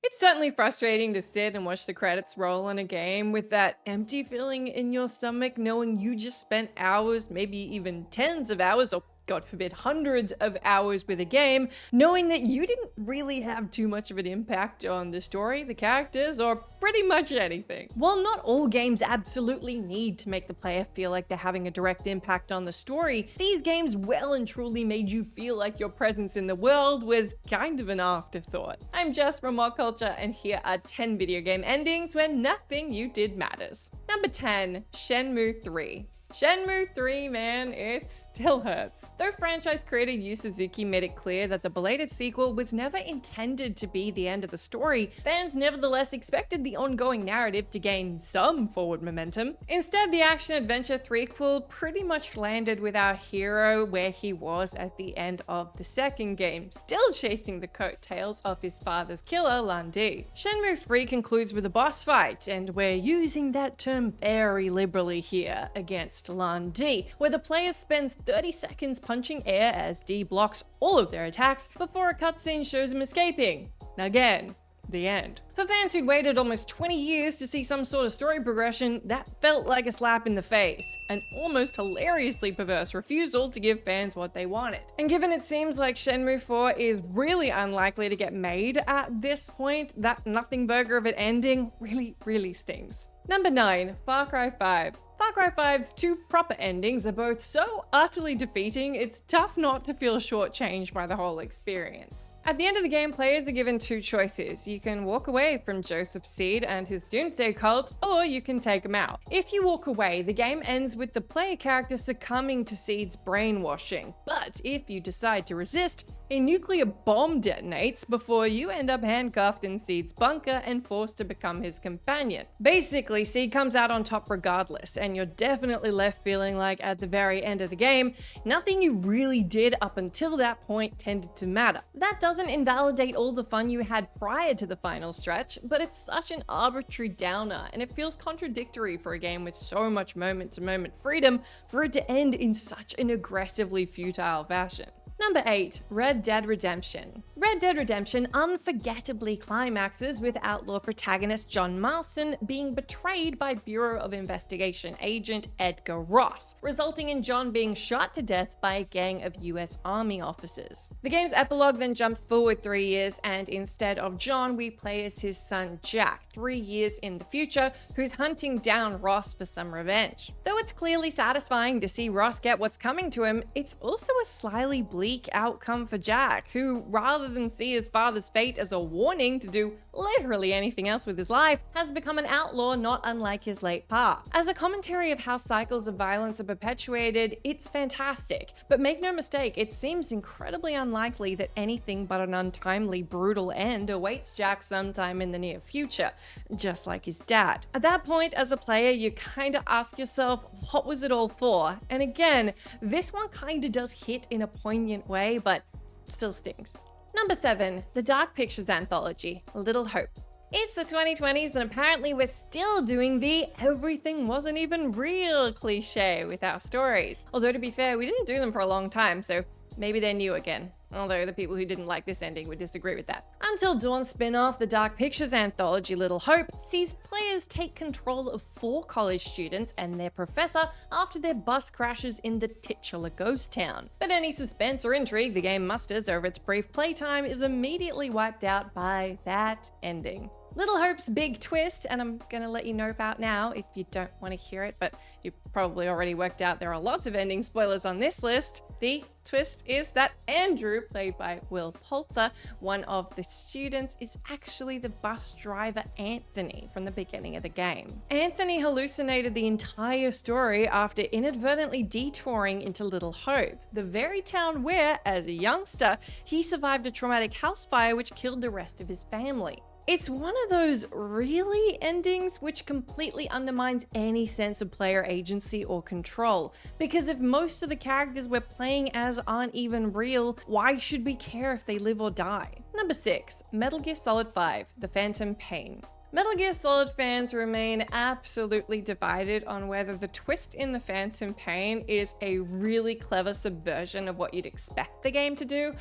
It's certainly frustrating to sit and watch the credits roll in a game with that empty feeling in your stomach, knowing you just spent hours, maybe even tens of hours, or God forbid, hundreds of hours with a game, knowing that you didn't really have too much of an impact on the story, the characters, or pretty much anything. While not all games absolutely need to make the player feel like they're having a direct impact on the story, these games well and truly made you feel like your presence in the world was kind of an afterthought. I'm Jess from WhatCulture, and here are 10 video game endings where nothing you did matters. Number 10, Shenmue 3. Shenmue 3, man, it still hurts. Though franchise creator Yu Suzuki made it clear that the belated sequel was never intended to be the end of the story, fans nevertheless expected the ongoing narrative to gain some forward momentum. Instead, the action-adventure threequel pretty much landed with our hero where he was at the end of the second game, still chasing the coattails of his father's killer, Lan Di. Shenmue 3 concludes with a boss fight, and we're using that term very liberally here, against Lan Di, where the player spends 30 seconds punching air as Di blocks all of their attacks before a cutscene shows him escaping. Again, the end. For fans who'd waited almost 20 years to see some sort of story progression, that felt like a slap in the face, an almost hilariously perverse refusal to give fans what they wanted. And given it seems like Shenmue 4 is really unlikely to get made at this point, that nothing burger of an ending really stings. Number 9, Far Cry 5. Far Cry 5's two proper endings are both so utterly defeating, it's tough not to feel shortchanged by the whole experience. At the end of the game, players are given two choices. You can walk away from Joseph Seed and his Doomsday cult, or you can take him out. If you walk away, the game ends with the player character succumbing to Seed's brainwashing. But if you decide to resist, a nuclear bomb detonates before you end up handcuffed in Seed's bunker and forced to become his companion. Basically, Seed comes out on top regardless, and you're definitely left feeling like at the very end of the game, nothing you really did up until that point tended to matter. That doesn't invalidate all the fun you had prior to the final stretch, but it's such an arbitrary downer, and it feels contradictory for a game with so much moment-to-moment freedom for it to end in such an aggressively futile fashion. Number 8, Red Dead Redemption. Red Dead Redemption unforgettably climaxes with outlaw protagonist John Marston being betrayed by Bureau of Investigation agent Edgar Ross, resulting in John being shot to death by a gang of US Army officers. The game's epilogue then jumps forward 3 years, and instead of John, we play as his son Jack, 3 years in the future, who's hunting down Ross for some revenge. Though it's clearly satisfying to see Ross get what's coming to him, it's also a slyly bleak outcome for Jack, who, rather than see his father's fate as a warning to do literally anything else with his life, has become an outlaw not unlike his late pa. As a commentary of how cycles of violence are perpetuated, it's fantastic, but make no mistake, it seems incredibly unlikely that anything but an untimely, brutal end awaits Jack sometime in the near future, just like his dad. At that point, as a player, you kinda ask yourself, what was it all for? And again, this one kinda does hit in a poignant way, but still stings. Number 7, the Dark Pictures anthology, Little Hope. It's the 2020s and apparently we're still doing the everything wasn't even real cliche with our stories. Although to be fair, we didn't do them for a long time, so maybe they're new again. Although the people who didn't like this ending would disagree with that. Until Dawn's spin-off, the Dark Pictures anthology Little Hope sees players take control of 4 college students and their professor after their bus crashes in the titular ghost town. But any suspense or intrigue the game musters over its brief playtime is immediately wiped out by that ending. Little Hope's big twist, and I'm gonna let you know about now if you don't want to hear it, but you've probably already worked out there are lots of ending spoilers on this list. The twist is that Andrew, played by Will Poulter, one of the students, is actually the bus driver Anthony from the beginning of the game. Anthony hallucinated the entire story after inadvertently detouring into Little Hope, the very town where, as a youngster, he survived a traumatic house fire which killed the rest of his family. It's one of those really endings which completely undermines any sense of player agency or control, because if most of the characters we're playing as aren't even real, why should we care if they live or die? Number 6, Metal Gear Solid 5, The Phantom Pain. Metal Gear Solid fans remain absolutely divided on whether the twist in The Phantom Pain is a really clever subversion of what you'd expect the game to do,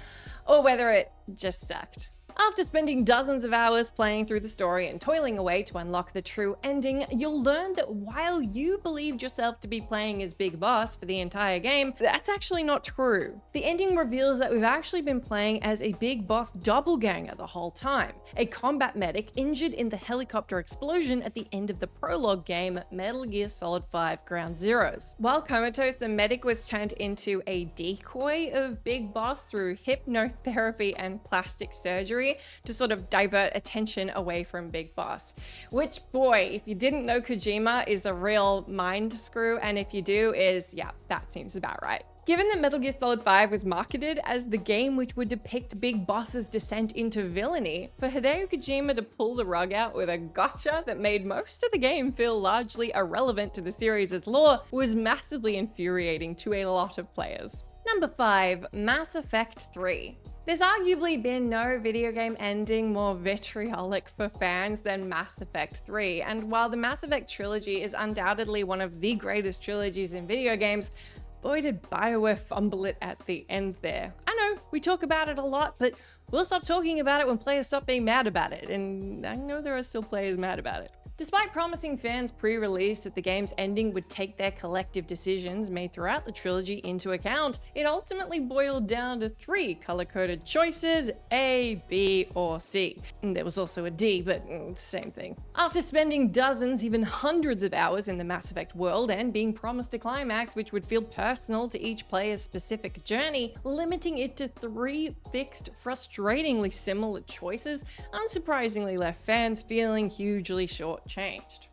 or whether it just sucked. After spending dozens of hours playing through the story and toiling away to unlock the true ending, you'll learn that while you believed yourself to be playing as Big Boss for the entire game, that's actually not true. The ending reveals that we've actually been playing as a Big Boss doppelganger the whole time, a combat medic injured in the helicopter explosion at the end of the prologue game Metal Gear Solid 5 Ground Zeroes. While comatose, the medic was turned into a decoy of Big Boss through hypnotherapy and plastic surgery to sort of divert attention away from Big Boss. Which, boy, if you didn't know, Kojima is a real mind screw, and if you do, yeah, that seems about right. Given that Metal Gear Solid 5 was marketed as the game which would depict Big Boss's descent into villainy, for Hideo Kojima to pull the rug out with a gotcha that made most of the game feel largely irrelevant to the series' lore was massively infuriating to a lot of players. Number 5, Mass Effect 3. There's arguably been no video game ending more vitriolic for fans than Mass Effect 3, and while the Mass Effect trilogy is undoubtedly one of the greatest trilogies in video games, boy did BioWare fumble it at the end there. I know, we talk about it a lot, but we'll stop talking about it when players stop being mad about it, and I know there are still players mad about it. Despite promising fans pre-release that the game's ending would take their collective decisions made throughout the trilogy into account, it ultimately boiled down to 3 color-coded choices, A, B, or C. And there was also a D, but same thing. After spending dozens, even hundreds of hours in the Mass Effect world and being promised a climax which would feel personal to each player's specific journey, limiting it to 3 fixed, frustratingly similar choices unsurprisingly left fans feeling hugely shortchanged.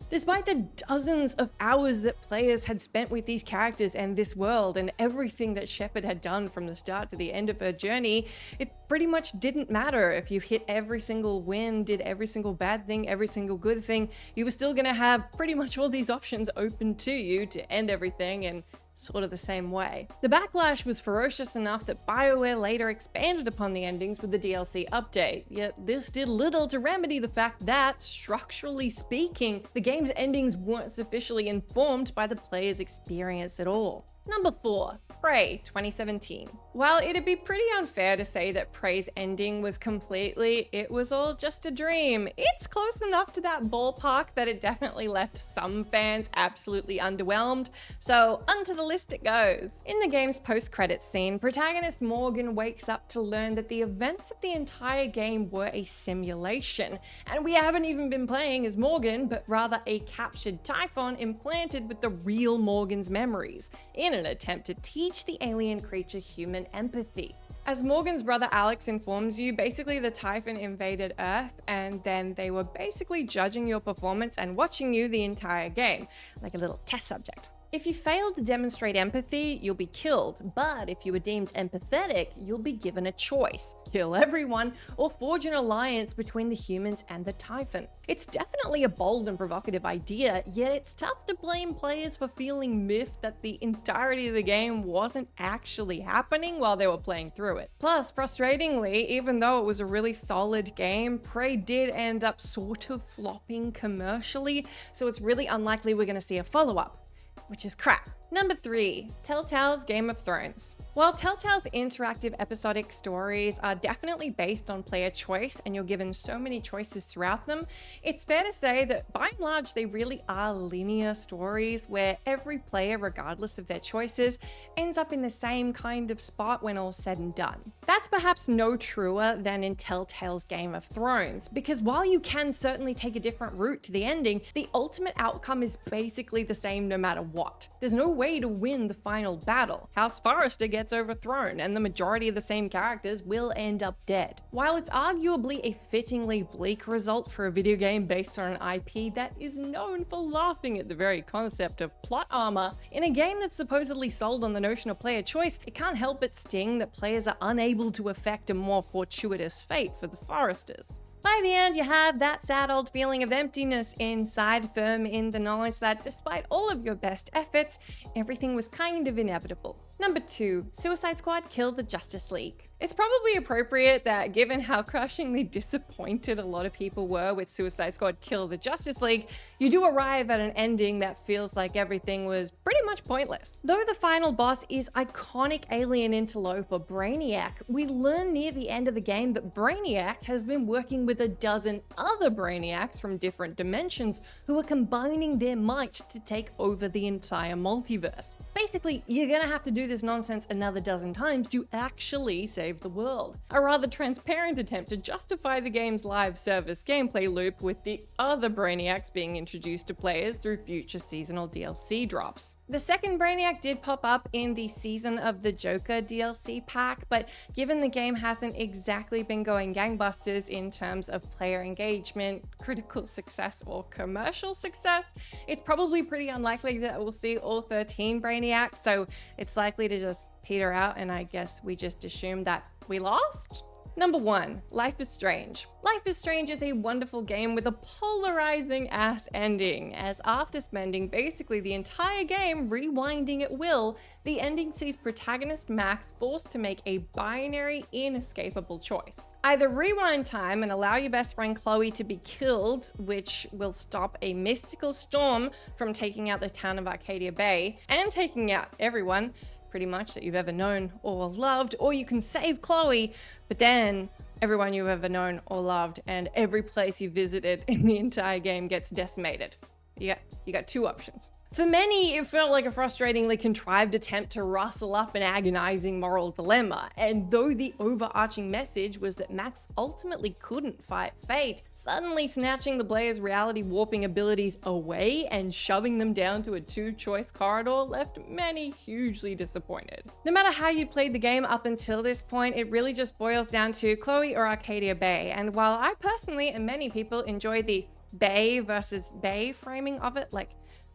Despite the dozens of hours that players had spent with these characters and this world and everything that Shepard had done from the start to the end of her journey, it pretty much didn't matter if you hit every single win, did every single bad thing, every single good thing, you were still gonna have pretty much all these options open to you to end everything and sort of the same way. The backlash was ferocious enough that BioWare later expanded upon the endings with the DLC update, yet this did little to remedy the fact that, structurally speaking, the game's endings weren't sufficiently informed by the player's experience at all. Number 4, Prey 2017. While it'd be pretty unfair to say that Prey's ending was it was all just a dream, it's close enough to that ballpark that it definitely left some fans absolutely underwhelmed, so onto the list it goes. In the game's post-credits scene, protagonist Morgan wakes up to learn that the events of the entire game were a simulation, and we haven't even been playing as Morgan, but rather a captured Typhon implanted with the real Morgan's memories, in an attempt to teach the alien creature human empathy. As Morgan's brother Alex informs you, basically the Typhon invaded Earth and then they were basically judging your performance and watching you the entire game, like a little test subject. If you fail to demonstrate empathy, you'll be killed, but if you were deemed empathetic, you'll be given a choice: kill everyone or forge an alliance between the humans and the Typhon. It's definitely a bold and provocative idea, yet it's tough to blame players for feeling miffed that the entirety of the game wasn't actually happening while they were playing through it. Plus, frustratingly, even though it was a really solid game, Prey did end up sort of flopping commercially, so it's really unlikely we're going to see a follow-up, which is crap. Number 3, Telltale's Game of Thrones. While Telltale's interactive episodic stories are definitely based on player choice and you're given so many choices throughout them, it's fair to say that by and large they really are linear stories where every player, regardless of their choices, ends up in the same kind of spot when all's said and done. That's perhaps no truer than in Telltale's Game of Thrones, because while you can certainly take a different route to the ending, the ultimate outcome is basically the same no matter what. There's no way to win the final battle. House Forrester gets overthrown, and the majority of the same characters will end up dead. While it's arguably a fittingly bleak result for a video game based on an IP that is known for laughing at the very concept of plot armor, in a game that's supposedly sold on the notion of player choice, it can't help but sting that players are unable to effect a more fortuitous fate for the Forresters. By the end, you have that sad old feeling of emptiness inside, firm in the knowledge that despite all of your best efforts, everything was kind of inevitable. Number 2, Suicide Squad Kill the Justice League. It's probably appropriate that given how crushingly disappointed a lot of people were with Suicide Squad Kill the Justice League, you do arrive at an ending that feels like everything was pretty much pointless. Though the final boss is iconic alien interloper Brainiac, we learn near the end of the game that Brainiac has been working with a dozen other Brainiacs from different dimensions who are combining their might to take over the entire multiverse. Basically, you're gonna have to do this nonsense another dozen times to actually save the world. A rather transparent attempt to justify the game's live service gameplay loop, with the other Brainiacs being introduced to players through future seasonal DLC drops. The second Brainiac did pop up in the Season of the Joker DLC pack, but given the game hasn't exactly been going gangbusters in terms of player engagement, critical success, or commercial success, it's probably pretty unlikely that we'll see all 13 Brainiacs, so it's likely to just peter out, and I guess we just assume that we lost? Number 1, Life is Strange. Life is Strange is a wonderful game with a polarizing ass ending, as after spending basically the entire game rewinding at will, the ending sees protagonist Max forced to make a binary, inescapable choice. Either rewind time and allow your best friend Chloe to be killed, which will stop a mystical storm from taking out the town of Arcadia Bay, and taking out everyone pretty much that you've ever known or loved, or you can save Chloe, but then everyone you've ever known or loved and every place you visited in the entire game gets decimated. You got 2 options. For many, it felt like a frustratingly contrived attempt to rustle up an agonizing moral dilemma, and though the overarching message was that Max ultimately couldn't fight fate, suddenly snatching the player's reality warping abilities away and shoving them down to a 2-choice corridor left many hugely disappointed. No matter how you played the game up until this point, it really just boils down to Chloe or Arcadia Bay, and while I personally and many people enjoy the Bay versus Bay framing of it, like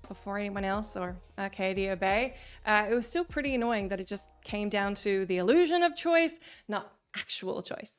before anyone else or Arcadia Bay, it was still pretty annoying that it just came down to the illusion of choice, not actual choice.